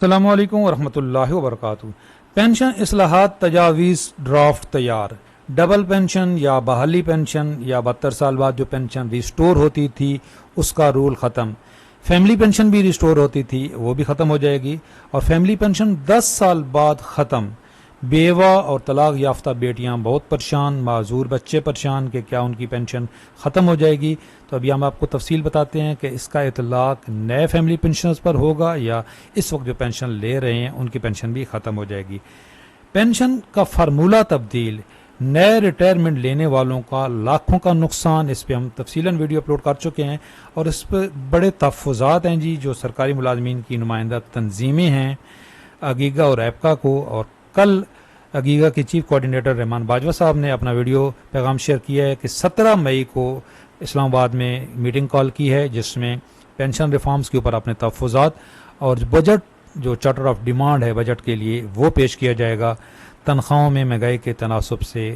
अस्सलामुअलैकुम वरहमतुल्लाहि वबरकातुहू। Pension इस्लाहात तजावीज़ draft तैयार। डबल पेंशन या बहाली पेंशन या 72 साल बाद जो पेंशन रिस्टोर होती थी उसका रूल ख़त्म। फैमिली पेंशन भी रिस्टोर होती थी, वो भी ख़त्म हो जाएगी। और फैमिली पेंशन 10 साल बाद ख़त्म। बेवा और तलाक याफ्ता बेटियां बहुत परेशान, माजूर बच्चे परेशान कि क्या उनकी पेंशन ख़त्म हो जाएगी। तो अभी हम आपको तफसील बताते हैं कि इसका इतलाक नए फैमिली पेंशनर्स पर होगा या इस वक्त जो पेंशन ले रहे हैं उनकी पेंशन भी ख़त्म हो जाएगी। पेंशन का फार्मूला तब्दील, नए रिटायरमेंट लेने वालों का लाखों का नुकसान, इस पर हम तफसीलन वीडियो अपलोड कर चुके हैं और इस पर बड़े तहफ़्फ़ुज़ात हैं जी। जो सरकारी मुलाजमीन की नुमाइंदा तंजीमें हैं अगीगा और एपका को, और कल अगीगा के चीफ कोऑर्डिनेटर रहमान बाजवा साहब ने अपना वीडियो पैगाम शेयर किया है कि 17 मई को इस्लामाबाद में मीटिंग कॉल की है जिसमें पेंशन रिफॉर्म्स के ऊपर अपने तहफ़्फ़ुज़ात और बजट जो चार्टर ऑफ डिमांड है बजट के लिए वो पेश किया जाएगा। तनख्वाहों में महंगाई के तनासब से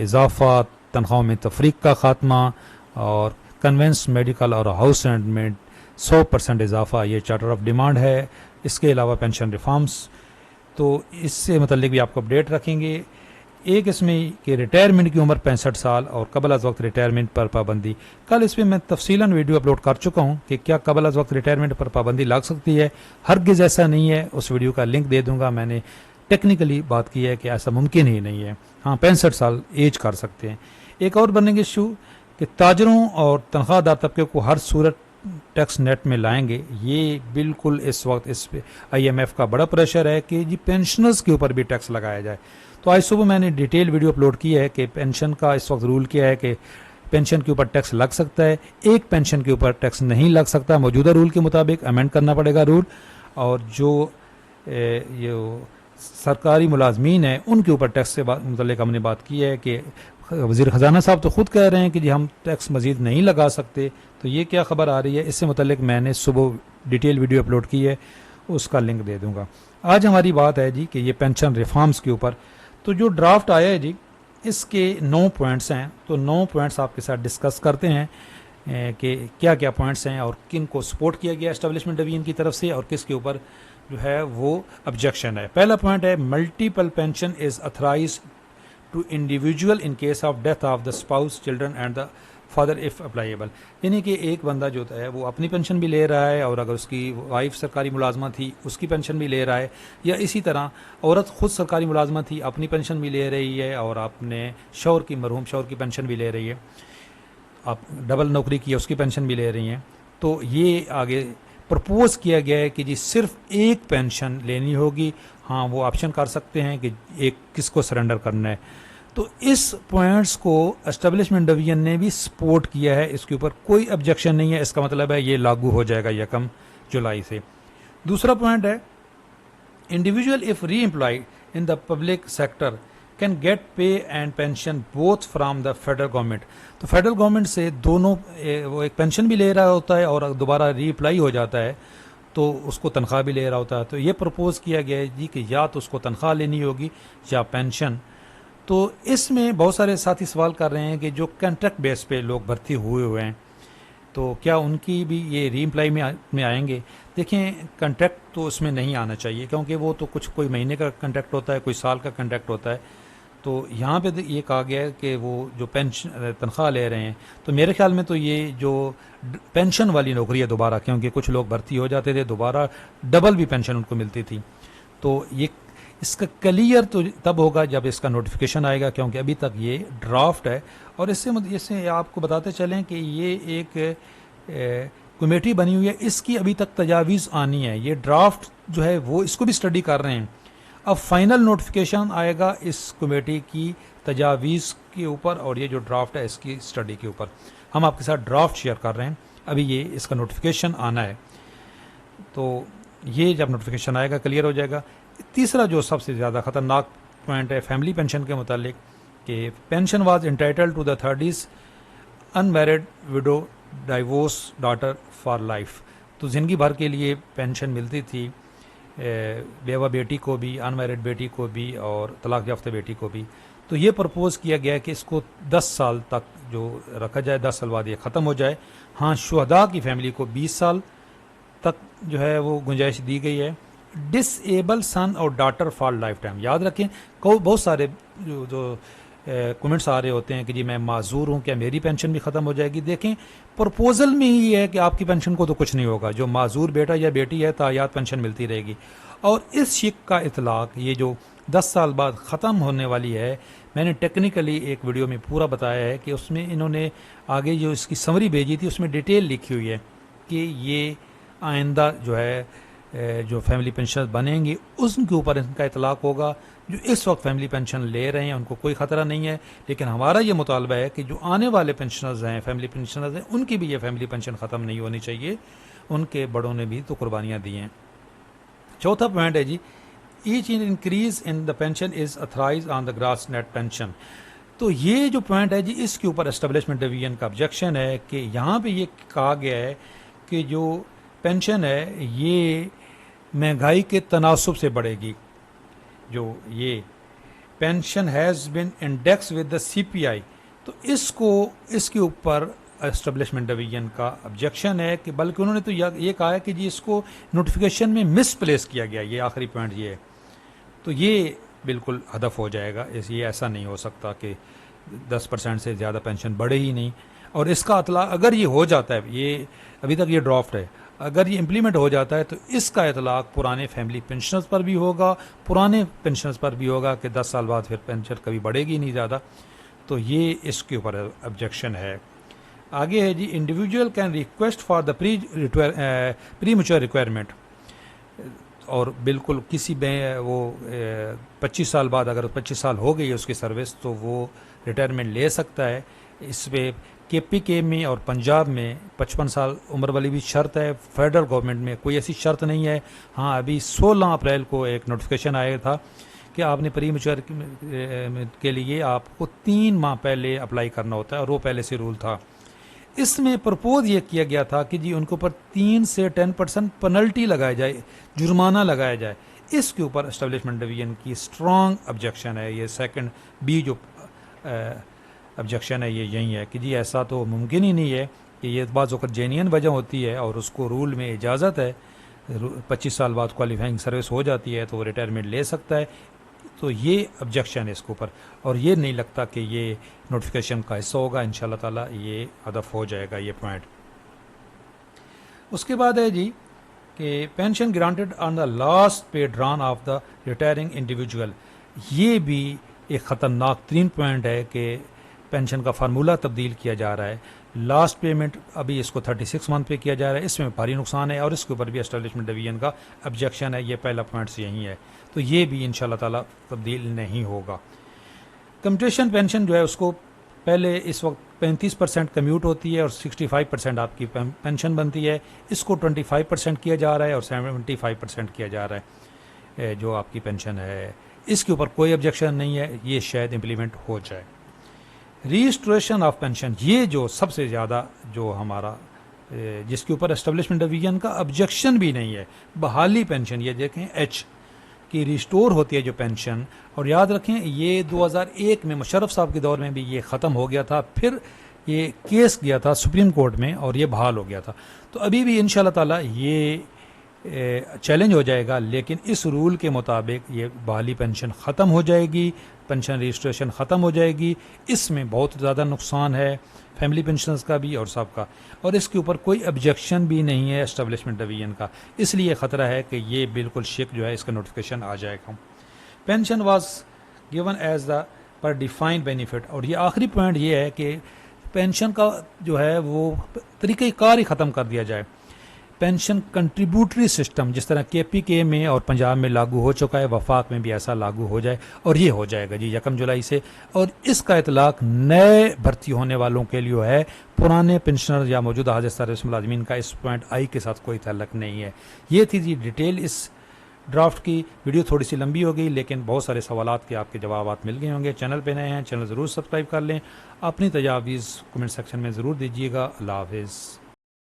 इजाफ़ा, तनख्वाहों में तफरीक का ख़ात्मा और कन्वेंस मेडिकल और हाउस रेंट में 100% इजाफ़ा, ये चार्टर ऑफ डिमांड है। इसके अलावा पेंशन रिफॉर्म्स, तो इससे मतलब भी आपको अपडेट रखेंगे। एक इसमें कि रिटायरमेंट की उम्र 65 साल और कबल अज़ वक्त रिटायरमेंट पर पाबंदी। कल इस पर मैं तफसीलन वीडियो अपलोड कर चुका हूँ कि क्या कबल अज़ वक्त रिटायरमेंट पर पाबंदी लग सकती है। हरगिज़ ऐसा नहीं है, उस वीडियो का लिंक दे दूंगा। मैंने टेक्निकली बात की है कि ऐसा मुमकिन ही नहीं है। हाँ, 65 साल एज कर सकते हैं। एक और बनेंगे इशू कि ताजरों और तनख्वाहदार तबके को हर सूरत टैक्स नेट में लाएंगे। ये बिल्कुल इस वक्त इस पे IMF का बड़ा प्रेशर है कि जी पेंशनर्स के ऊपर भी टैक्स लगाया जाए। तो आज सुबह मैंने डिटेल वीडियो अपलोड की है कि पेंशन का इस वक्त रूल क्या है कि पेंशन के ऊपर टैक्स लग सकता है, एक पेंशन के ऊपर टैक्स नहीं लग सकता। मौजूदा रूल के मुताबिक अमेंड करना पड़ेगा रूल। और जो ये सरकारी मुलाजमीन है उनके ऊपर टैक्स से मतलब हमने बात की है कि वज़ीर ख़जाना साहब तो ख़ुद कह रहे हैं कि जी हम टैक्स मज़ीद नहीं लगा सकते। तो ये क्या ख़बर आ रही है, इससे मुतल्लिक मैंने सुबह डिटेल वीडियो अपलोड की है, उसका लिंक दे दूंगा। आज हमारी बात है जी कि ये पेंशन रिफॉर्म्स के ऊपर। तो जो ड्राफ्ट आया है जी इसके 9 पॉइंट्स हैं, तो 9 पॉइंट्स आपके साथ डिस्कस करते हैं कि क्या क्या पॉइंट्स हैं और किन को सपोर्ट किया गया एस्टेब्लिशमेंट डिवीजन की तरफ से और किसके ऊपर जो है वो ऑब्जेक्शन है। पहला पॉइंट है multiple pension is authorise to individual in case of death of the spouse, children and the father if applicable. यानी कि एक बंदा जो है वो अपनी पेंशन भी ले रहा है और अगर उसकी वाइफ सरकारी मुलाजमा थी उसकी पेंशन भी ले रहा है, या इसी तरह औरत खुद सरकारी मुलाजमा थी अपनी पेंशन भी ले रही है और अपने शौहर की मरहूम शौहर की पेंशन भी ले रही है, आप डबल नौकरी की है उसकी पेंशन भी ले रही हैं। तो ये आगे प्रपोज किया गया है कि जी सिर्फ एक पेंशन लेनी होगी। हाँ, वो ऑप्शन कर सकते हैं कि एक किसको सरेंडर करना है। तो इस पॉइंट्स को एस्टेब्लिशमेंट डिवीजन ने भी सपोर्ट किया है, इसके ऊपर कोई ऑब्जेक्शन नहीं है। इसका मतलब है ये लागू हो जाएगा 1 जुलाई से। दूसरा पॉइंट है individual if re employed in the public sector can get pay and pension both from the federal government. तो फेडरल गवर्नमेंट से दोनों वो एक पेंशन भी ले रहा होता है और दोबारा रीअप्लाई हो जाता है तो उसको तनख्वाह भी ले रहा होता है। तो ये प्रपोज किया गया है जी कि या तो उसको तनख्वाह लेनी होगी या पेंशन। तो इसमें बहुत सारे साथी सवाल कर रहे हैं कि जो कॉन्ट्रैक्ट बेस पे लोग भर्ती हुए हैं तो क्या उनकी भी ये रीएम्प्लाई में आएंगे। देखें, कॉन्ट्रैक्ट तो उसमें नहीं आना चाहिए क्योंकि वो तो कुछ कोई महीने का कॉन्ट्रैक्ट होता है, कोई साल का कॉन्ट्रैक्ट होता है। तो यहाँ पे ये कहा गया है कि वो जो पेंशन तनख्वाह ले रहे हैं, तो मेरे ख्याल में तो ये जो पेंशन वाली नौकरी है दोबारा, क्योंकि कुछ लोग भर्ती हो जाते थे दोबारा डबल भी पेंशन उनको मिलती थी। तो ये इसका क्लियर तो तब होगा जब इसका नोटिफिकेशन आएगा, क्योंकि अभी तक ये ड्राफ्ट है। और इससे आपको बताते चलें कि ये एक कमेटी बनी हुई है, इसकी अभी तक तजावीज़ आनी है। ये ड्राफ्ट जो है वो इसको भी स्टडी कर रहे हैं। अब फाइनल नोटिफिकेशन आएगा इस कमेटी की तजावीज़ के ऊपर और ये जो ड्राफ्ट है इसकी स्टडी के ऊपर। हम आपके साथ ड्राफ्ट शेयर कर रहे हैं, अभी ये इसका नोटिफिकेशन आना है। तो ये जब नोटिफिकेशन आएगा क्लियर हो जाएगा। तीसरा जो सबसे ज़्यादा ख़तरनाक पॉइंट है फैमिली पेंशन के मुतालिक कि pension was entitled to the 30s unmarried widow divorce daughter for life. तो ज़िंदगी भर के लिए पेंशन मिलती थी बेवा बेटी को भी, अनमैरिड बेटी को भी और तलाक याफ्ता बेटी को भी। तो ये प्रपोज़ किया गया कि इसको 10 साल तक जो रखा जाए, 10 साल बाद ये ख़त्म हो जाए। हाँ, शुहदा की फैमिली को 20 साल तक जो है वो गुंजाइश दी गई है। डिसेबल सन और डॉटर फॉर लाइफ टाइम। याद रखें, बहुत सारे जो कमेंट्स आ रहे होते हैं कि जी मैं माजूर हूँ, क्या मेरी पेंशन भी ख़त्म हो जाएगी। देखें, प्रपोजल में ही है कि आपकी पेंशन को तो कुछ नहीं होगा, जो माजूर बेटा या बेटी है तायात पेंशन मिलती रहेगी। और इस शिक का इतलाक ये जो 10 साल बाद ख़त्म होने वाली है, मैंने टेक्निकली एक वीडियो में पूरा बताया है कि उसमें इन्होंने आगे जो इसकी समरी भेजी थी उसमें डिटेल लिखी हुई है कि ये आइंदा जो है जो फैमिली पेंशन बनेंगी उनके ऊपर इनका इतलाक होगा। जो इस वक्त फैमिली पेंशन ले रहे हैं उनको कोई ख़तरा नहीं है, लेकिन हमारा ये मुतालबा है कि जो आने वाले पेंशनर्स हैं, फैमिली पेंशनर्स हैं, उनकी भी ये फैमिली पेंशन ख़त्म नहीं होनी चाहिए। उनके बड़ों ने भी तो कुर्बानियाँ दी हैं। चौथा पॉइंट है जी, each increase in the pension is authorise on the gross net pension. तो ये जो पॉइंट है जी, इसके ऊपर एस्टेब्लिशमेंट डिवीजन का ऑब्जेक्शन है कि यहाँ पे ये कहा गया है कि जो पेंशन है ये महंगाई के तनासुब से बढ़ेगी। जो ये pension has been index with the CPI, तो इसके ऊपर एस्टेब्लिशमेंट डिवीजन का ऑब्जेक्शन है कि बल्कि उन्होंने तो ये कहा है कि जी इसको नोटिफिकेशन में मिसप्लेस किया गया। ये आखिरी पॉइंट ये है, तो ये बिल्कुल हदफ हो जाएगा। ये ऐसा नहीं हो सकता कि 10% से ज़्यादा पेंशन बढ़े ही नहीं। और इसका इतला अगर ये हो जाता है, ये अभी तक ये ड्राफ्ट है, अगर ये इम्प्लीमेंट हो जाता है तो इसका इतलाक पुराने फैमिली पेंशनर्स पर भी होगा, पुराने पेंशनर्स पर भी होगा कि 10 साल बाद फिर पेंशन कभी बढ़ेगी नहीं ज़्यादा। तो ये इसके ऊपर ऑब्जेक्शन है। आगे है जी, individual can request for the premature requirement. और बिल्कुल किसी वो 25 साल बाद, अगर 25 साल हो गई है उसकी सर्विस, तो वो रिटायरमेंट ले सकता है। इसमें KPK में और पंजाब में 55 साल उम्र वाली भी शर्त है। फेडरल गवर्नमेंट में कोई ऐसी शर्त नहीं है। हाँ, अभी 16 अप्रैल को एक नोटिफिकेशन आया था कि आपने प्री मैच्योर के लिए आपको 3 माह पहले अप्लाई करना होता है, और वो पहले से रूल था। इसमें प्रपोज ये किया गया था कि जी उनके ऊपर 3 से 10% पेनल्टी लगाया जाए, जुर्माना लगाया जाए। इसके ऊपर एस्टेब्लिशमेंट डिवीजन की स्ट्रॉन्ग ऑब्जेक्शन है। ये सेकंड बी जो ऑब्जेक्शन है ये यही है कि जी ऐसा तो मुमकिन ही नहीं है कि ये बाज़ वक़्त जेन्युइन वजह होती है और उसको रूल में इजाज़त है, 25 साल बाद क्वालिफाइंग सर्विस हो जाती है तो रिटायरमेंट ले सकता है। तो ये ऑब्जेक्शन है इसके ऊपर, और ये नहीं लगता कि ये नोटिफिकेशन का हिस्सा होगा। इंशाल्लाह ताला ये हदफ हो जाएगा ये पॉइंट। उसके बाद है जी कि pension granted on the last pay drawn of the retiring individual. ये भी एक ख़तरनाक तरीन पॉइंट है कि पेंशन का फार्मूला तब्दील किया जा रहा है। लास्ट पेमेंट अभी इसको 36 मंथ पे किया जा रहा है। इसमें भारी नुकसान है और इसके ऊपर भी एस्टेब्लिशमेंट डिवीजन का ऑब्जेक्शन है। ये पहला पॉइंट्स यही है, तो ये भी इंशाल्लाह ताला तब्दील नहीं होगा। कम्यूटेशन पेंशन जो है उसको पहले इस वक्त 35% कम्यूट होती है और 65% आपकी पेंशन बनती है। इसको 25% किया जा रहा है और 75% किया जा रहा है जो आपकी पेंशन है। इसके ऊपर कोई ऑब्जेक्शन नहीं है, ये शायद इम्प्लीमेंट हो जाए। रीस्टोरेशन ऑफ पेंशन, ये जो सबसे ज़्यादा जो हमारा जिसके ऊपर एस्टेब्लिशमेंट डिवीजन का ऑब्जेक्शन भी नहीं है, बहाली पेंशन। ये देखें H की रिस्टोर होती है जो पेंशन, और याद रखें ये 2001 में मुशर्रफ साहब के दौर में भी ये ख़त्म हो गया था, फिर ये केस गया था सुप्रीम कोर्ट में और ये बहाल हो गया था। तो अभी भी इंशाल्लाह ताला ये चैलेंज हो जाएगा, लेकिन इस रूल के मुताबिक ये बहाली पेंशन ख़त्म हो जाएगी, पेंशन रजिस्ट्रेशन ख़त्म हो जाएगी। इसमें बहुत ज़्यादा नुकसान है फैमिली पेंशनर्स का भी और सबका, और इसके ऊपर कोई ऑब्जेक्शन भी नहीं है एस्टेब्लिशमेंट डिवीजन का। इसलिए ख़तरा है कि ये बिल्कुल शिक जो है इसका नोटिफिकेशन आ जाएगा। Pension was given as the per defined benefit, और ये आखिरी पॉइंट ये है कि पेंशन का जो है वो तरीक़ाकार ही ख़त्म कर दिया जाए। पेंशन कंट्रीब्यूटरी सिस्टम जिस तरह KPK में और पंजाब में लागू हो चुका है, वफाक में भी ऐसा लागू हो जाए, और ये हो जाएगा जी 1 जुलाई से। और इसका इतलाक नए भर्ती होने वालों के लिए है, पुराने पेंशनर या मौजूदा हाजिर सर्विस मुलाजमीन का इस पॉइंट आई के साथ कोई ताल्लुक नहीं है। ये थी जी डिटेल इस ड्राफ्ट की। वीडियो थोड़ी सी लंबी हो गई, लेकिन बहुत सारे सवालात के आपके जवाब मिल गए होंगे। चैनल पे नए हैं, चैनल ज़रूर सब्सक्राइब कर लें। अपनी तजावीज़ कमेंट सेक्शन में ज़रूर दीजिएगा। अल्लाह हाफ़िज़।